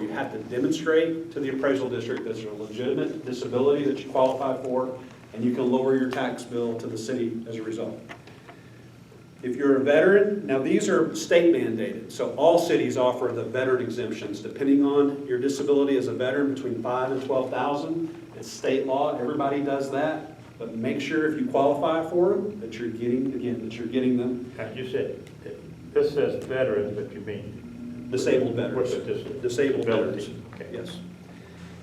You have to demonstrate to the appraisal district that there's a legitimate disability that you qualify for, and you can lower your tax bill to the city as a result. If you're a veteran, now these are state mandated, so all cities offer the veteran exemptions depending on your disability as a veteran between $5,000 and $12,000. It's state law, everybody does that, but make sure if you qualify for them that you're getting, again, that you're getting them. You said, this says veterans, but you mean? Disabled veterans. Disabled veterans, Okay. yes.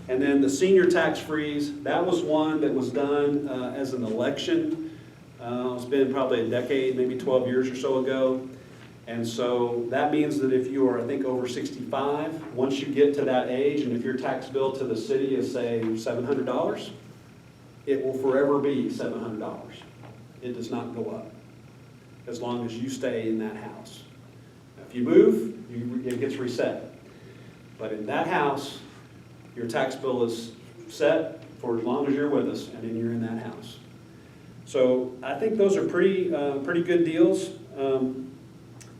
And then the senior tax freeze, that was one that was done as an election. It's been probably a decade, maybe 12 years or so ago. And so that means that if you are, I think, over 65, once you get to that age, and if your tax bill to the city is, say, $700, it will forever be $700. It does not go up as long as you stay in that house. If you move, it gets reset. But in that house, your tax bill is set for as long as you're with us, and then you're in that house. So I think those are pretty good deals.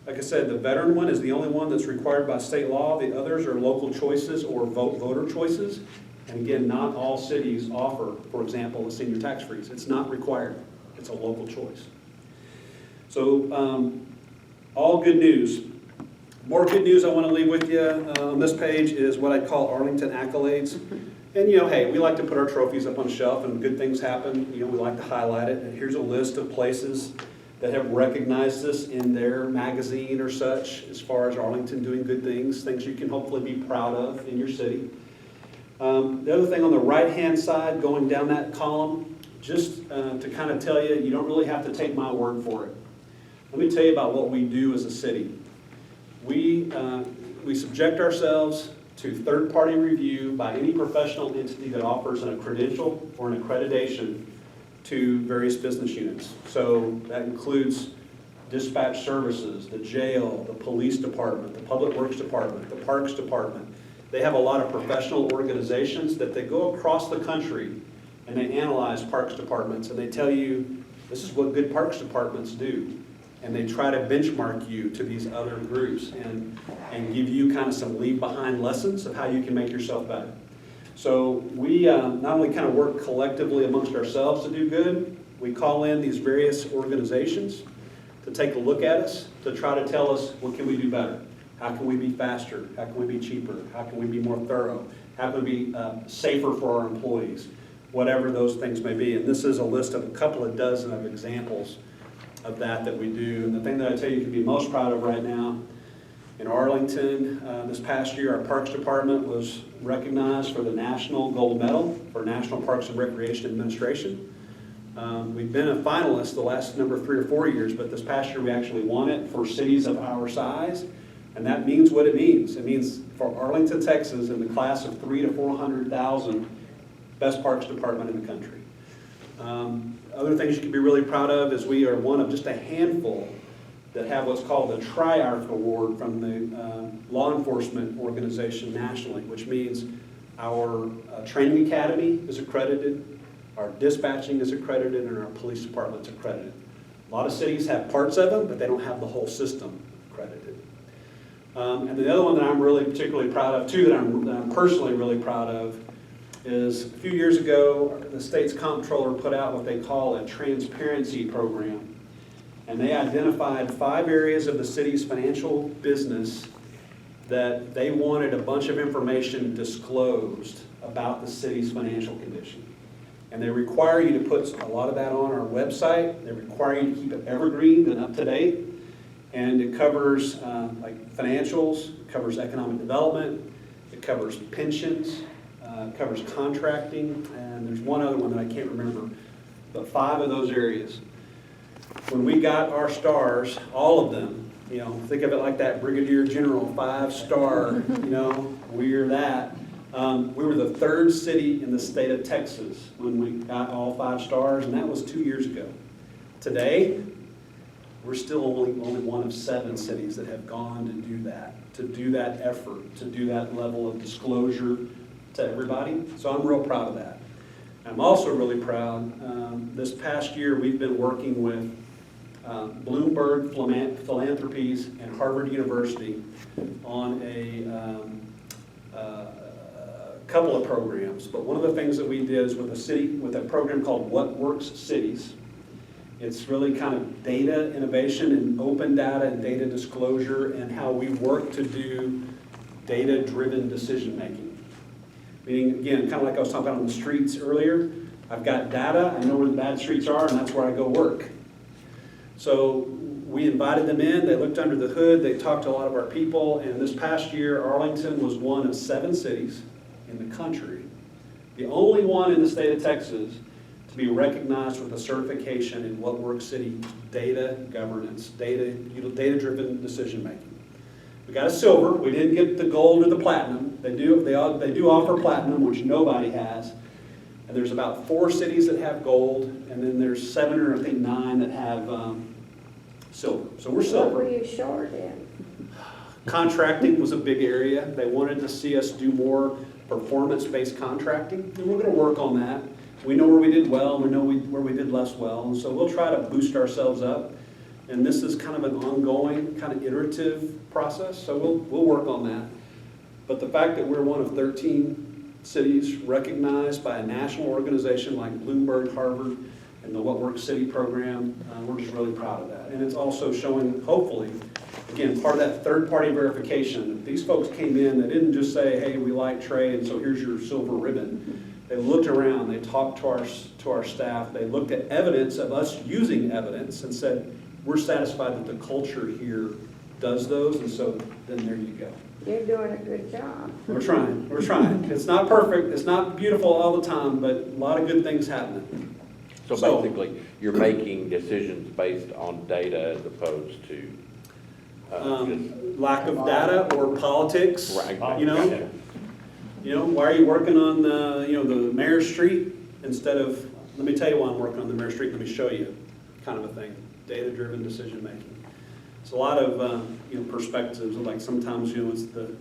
Like I said, the veteran one is the only one that's required by state law. The others are local choices or voter choices. And again, not all cities offer, for example, a senior tax freeze. It's not required. It's a local choice. So all good news. More good news I want to leave with you on this page is what I call Arlington accolades. And hey, we like to put our trophies up on the shelf and good things happen. We like to highlight it. And here's a list of places that have recognized us in their magazine or such as far as Arlington doing good things, things you can hopefully be proud of in your city. The other thing on the right-hand side, going down that column, just to kind of tell you, you don't really have to take my word for it. Let me tell you about what we do as a city. We subject ourselves to third-party review by any professional entity that offers a credential or an accreditation to various business units. So that includes dispatch services, the jail, the police department, the public works department, the parks department. They have a lot of professional organizations that they go across the country and they analyze parks departments and they tell you this is what good parks departments do. And they try to benchmark you to these other groups and give you kind of some leave behind lessons of how you can make yourself better. So we not only kind of work collectively amongst ourselves to do good, we call in these various organizations to take a look at us, to try to tell us what can we do better. How can we be faster? How can we be cheaper? How can we be more thorough? How can we be safer for our employees? Whatever those things may be. And this is a list of a couple of dozen of examples of that we do. And the thing that I tell you can be most proud of right now, in Arlington, this past year, our Parks Department was recognized for the National Gold Medal for National Parks and Recreation Administration. We've been a finalist the last number 3 or 4 years, but this past year we actually won it for cities of our size. And that means what it means. It means for Arlington, Texas, in the class of 300,000 to 400,000, best parks department in the country. Other things you can be really proud of is we are one of just a handful that have what's called the Triarch Award from the law enforcement organization nationally, which means our training academy is accredited, our dispatching is accredited, and our police department's accredited. A lot of cities have parts of them, but they don't have the whole system accredited. And the other one that I'm really particularly proud of, too, that I'm personally really proud of, is a few years ago, the state's comptroller put out what they call a transparency program. And they identified 5 areas of the city's financial business that they wanted a bunch of information disclosed about the city's financial condition. And they require you to put a lot of that on our website. They require you to keep it evergreen and up to date. And it covers like financials, it covers economic development, it covers pensions, it covers contracting, and there's one other one that I can't remember, but 5 of those areas. When we got our stars, all of them, think of it like that Brigadier General 5-star, we're that. We were the 3rd city in the state of Texas when we got all 5 stars, and that was 2 years ago. Today, we're still only one of 7 cities that have gone to do that effort, to do that level of disclosure to everybody. So I'm real proud of that. I'm also really proud, this past year we've been working with Bloomberg Philanthropies and Harvard University on a couple of programs, but one of the things that we did is with a program called What Works Cities. It's really kind of data innovation and open data and data disclosure and how we work to do data-driven decision-making. Meaning, again, kind of like I was talking about on the streets earlier, I've got data, I know where the bad streets are, and that's where I go work. So we invited them in, they looked under the hood, they talked to a lot of our people, and this past year, Arlington was one of 7 cities in the country, the only one in the state of Texas to be recognized with a certification in What Works City data governance, data-driven decision-making. We got a silver, we didn't get the gold or the platinum. They do offer platinum, which nobody has. And there's about 4 cities that have gold, and then there's 7 or I think 9 that have silver. So we're silver. What were you short in? Contracting was a big area. They wanted to see us do more performance-based contracting, and we're going to work on that. We know where we did well, we know where we did less well, and so we'll try to boost ourselves up. And this is kind of an ongoing, kind of iterative process, so we'll work on that. But the fact that we're one of 13 cities recognized by a national organization like Bloomberg, Harvard, and the What Works City program, we're just really proud of that. And it's also showing, hopefully, again, part of that third-party verification. These folks came in, they didn't just say, hey, we like Trey, and so here's your silver ribbon. They looked around, they talked to our staff, they looked at evidence of us using evidence and said, we're satisfied that the culture here does those, and so then there you go. You're doing a good job. We're trying. It's not perfect, it's not beautiful all the time, but a lot of good things happening. So basically, you're making decisions based on data as opposed to lack of data or politics, Right. you know, why are you working on the Mayor's Street instead of, let me tell you why I'm working on the Mayor's Street, let me show you, kind of a thing, data-driven decision making. It's a lot of perspectives, like sometimes it's the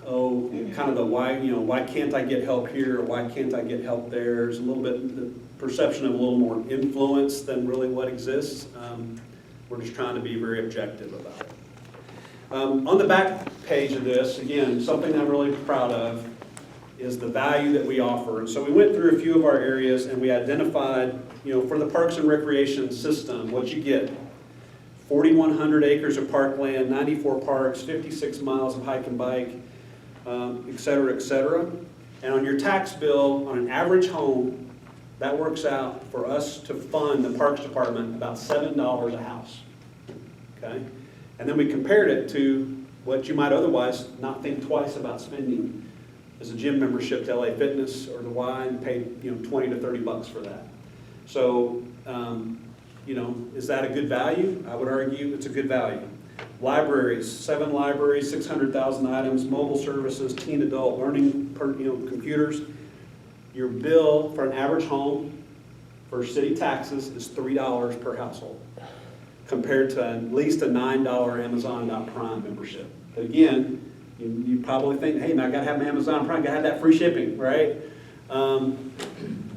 kind of the why can't I get help here, or why can't I get help there? There's a little bit the perception of a little more influence than really what exists. We're just trying to be very objective about it. On the back page of this, again, something I'm really proud of is the value that we offer. And so we went through a few of our areas and we identified, for the Parks and Recreation system, what you get. 4,100 acres of parkland, 94 parks, 56 miles of hike and bike, et cetera, et cetera. And on your tax bill, on an average home, that works out for us to fund the Parks Department about $7 a house, okay? And then we compared it to what you might otherwise not think twice about spending as a gym membership to LA Fitness or the Y, and paid 20 to 30 bucks for that. So, is that a good value? I would argue it's a good value. Libraries, 7 libraries, 600,000 items, mobile services, teen adult learning, computers. Your bill for an average home for city taxes is $3 per household, compared to at least a $9 Amazon.Prime membership. But again, you probably think, hey, man, I gotta have an Amazon Prime, gotta have that free shipping, right?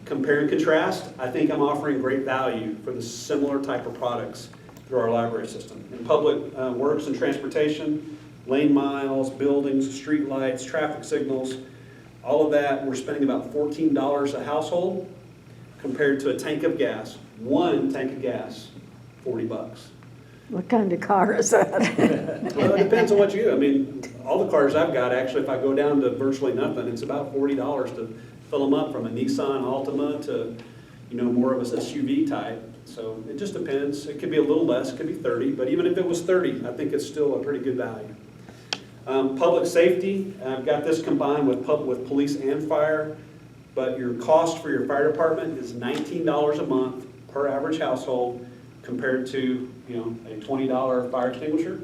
Compare and contrast, I think I'm offering great value for the similar type of products through our library system. In public works and transportation, lane miles, buildings, street lights, traffic signals, all of that, we're spending about $14 a household compared to a tank of gas. One tank of gas, 40 bucks. What kind of car is that? Well, it depends on what you do. I mean, all the cars I've got, actually, if I go down to virtually nothing, it's about $40 to fill them up, from a Nissan Altima to, more of a SUV type. So it just depends. It could be a little less, it could be 30, but even if it was 30, I think it's still a pretty good value. Public safety, I've got this combined with police and fire, but your cost for your fire department is $19 a month per average household, compared to a $20 fire extinguisher,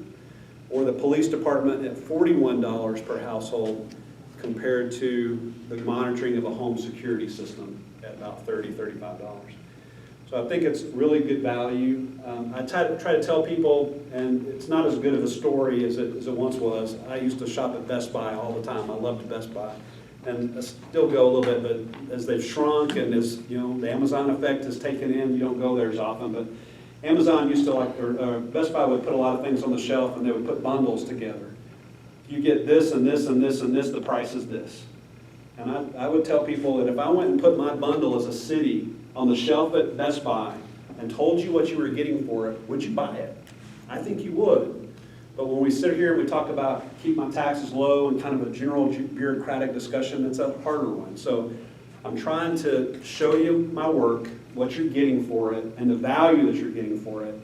or the police department at $41 per household, compared to the monitoring of a home security system at about $30, $35. So I think it's really good value. I try to tell people, and it's not as good of a story as it once was. I used to shop at Best Buy all the time. I loved Best Buy. And I still go a little bit, but as they've shrunk and as the Amazon effect is taken in, you don't go there as often. But Amazon used to or Best Buy would put a lot of things on the shelf, and they would put bundles together. You get this and this and this and this, the price is this. And I would tell people that if I went and put my bundle as a city on the shelf at Best Buy and told you what you were getting for it, would you buy it? I think you would. But when we sit here and we talk about keep my taxes low and kind of a general bureaucratic discussion, it's a harder one. So I'm trying to show you my work, what you're getting for it, and the value that you're getting for it,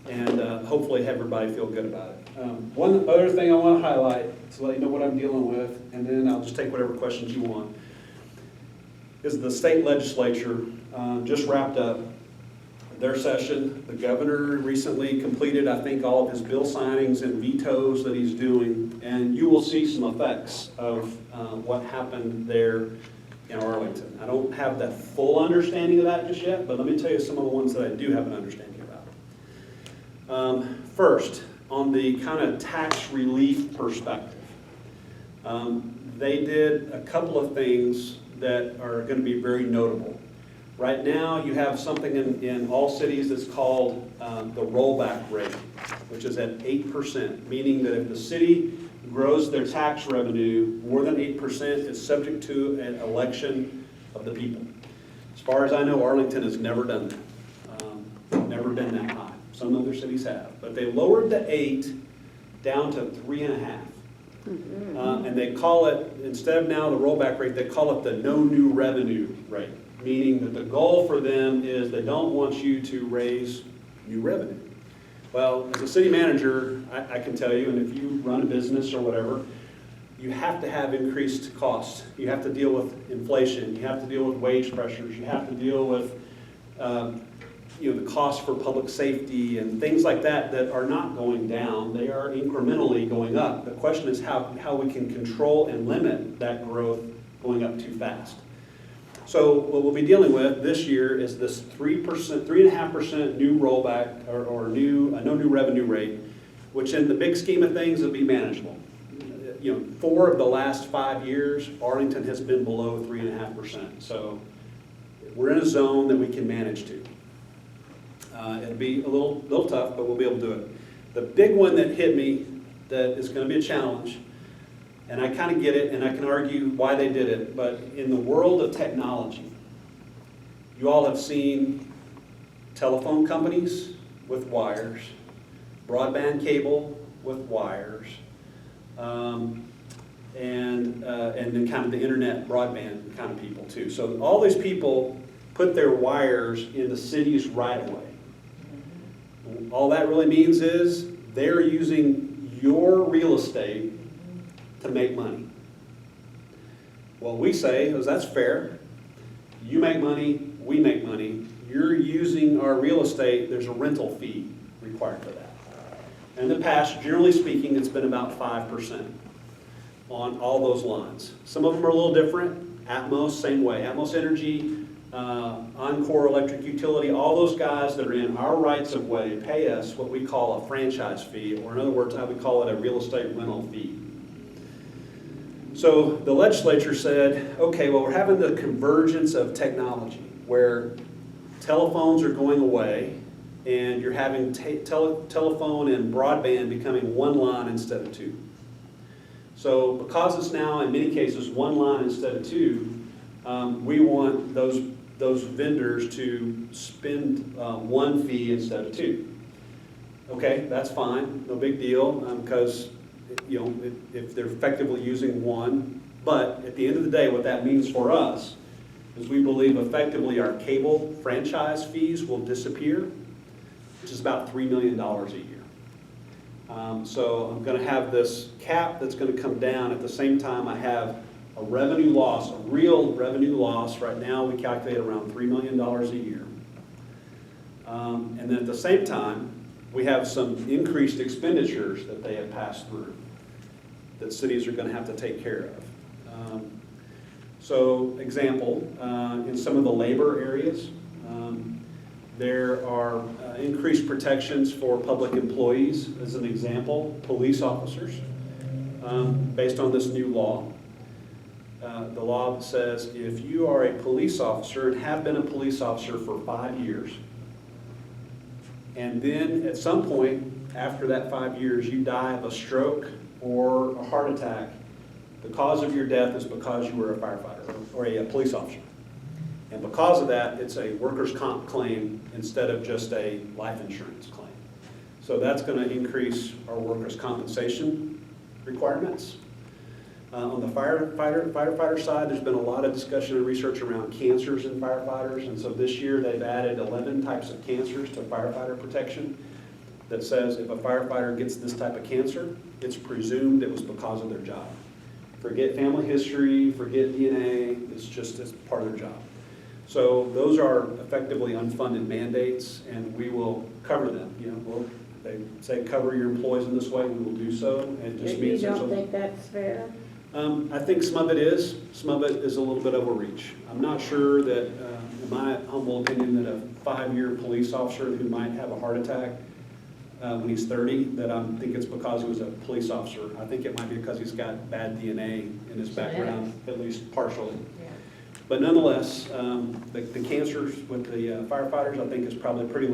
and hopefully have everybody feel good about it. One other thing I want to highlight to let you know what I'm dealing with, and then I'll just take whatever questions you want, is the state legislature just wrapped up their session. The governor recently completed, I think, all of his bill signings and vetoes that he's doing, and you will see some effects of what happened there in Arlington. I don't have that full understanding of that just yet, but let me tell you some of the ones that I do have an understanding about. First, on the kind of tax relief perspective, they did a couple of things that are going to be very notable. Right now, you have something in all cities that's called the rollback rate, which is at 8%, meaning that if the city grows their tax revenue more than 8%, it's subject to an election of the people. As far as I know, Arlington has never done that. Never been that high. Some other cities have. But they lowered the 8 down to 3.5. And they call it, instead of now the rollback rate, they call it the no new revenue rate, meaning that the goal for them is they don't want you to raise new revenue. Well, as a city manager, I can tell you, and if you run a business or whatever, you have to have increased costs. You have to deal with inflation. You have to deal with wage pressures. You have to deal with the cost for public safety and things like that that are not going down. They are incrementally going up. The question is how we can control and limit that growth going up too fast. So what we'll be dealing with this year is this 3.5% new rollback or no new revenue rate, which in the big scheme of things will be manageable. 4 of the last 5 years, Arlington has been below 3.5%. So we're in a zone that we can manage to. It'll be a little tough, but we'll be able to do it. The big one that hit me that is going to be a challenge, and I kind of get it, and I can argue why they did it, but in the world of technology, you all have seen telephone companies with wires, broadband cable with wires, and then kind of the internet broadband kind of people too. So all these people put their wires in the city's right of way. All that really means is they're using your real estate to make money. What we say is that's fair. You make money, we make money. You're using our real estate, there's a rental fee required for that. In the past, generally speaking, it's been about 5% on all those lines. Some of them are a little different. Atmos, same way. Atmos Energy, Encore Electric Utility, all those guys that are in our rights of way pay us what we call a franchise fee, or in other words, I would call it a real estate rental fee. So the legislature said, okay, well, we're having the convergence of technology where telephones are going away and you're having telephone and broadband becoming one line instead of two. So because it's now in many cases one line instead of two, we want those vendors to spend one fee instead of two. Okay, that's fine, no big deal, because if they're effectively using one. But at the end of the day, what that means for us is we believe effectively our cable franchise fees will disappear, which is about $3 million a year. So I'm going to have this cap that's going to come down. At the same time, I have a revenue loss, a real revenue loss. Right now, we calculate around $3 million a year. And then at the same time, we have some increased expenditures that they have passed through that cities are going to have to take care of. So, example, in some of the labor areas, there are increased protections for public employees, as an example, police officers, based on this new law. The law says if you are a police officer and have been a police officer for 5 years, and then at some point after that 5 years you die of a stroke or a heart attack, the cause of your death is because you were a firefighter or a police officer. And because of that, it's a workers' comp claim instead of just a life insurance claim. So that's going to increase our workers' compensation requirements. On the firefighter side, there's been a lot of discussion and research around cancers in firefighters. And so this year, they've added 11 types of cancers to firefighter protection that says if a firefighter gets this type of cancer, it's presumed it was because of their job. Forget family history, forget DNA, it's part of their job. So those are effectively unfunded mandates, and we will cover them. You know, they say cover your employees in this way, we will do so. It just You means there's don't a, think that's fair? I think some of it is. Some of it is a little bit overreach. I'm not sure that, in my humble opinion, that a 5-year police officer who might have a heart attack when he's 30, that I think it's because he was a police officer. I think it might be because he's got bad DNA in his background, at least partially. But nonetheless, the cancers with the firefighters, I think is probably pretty legit.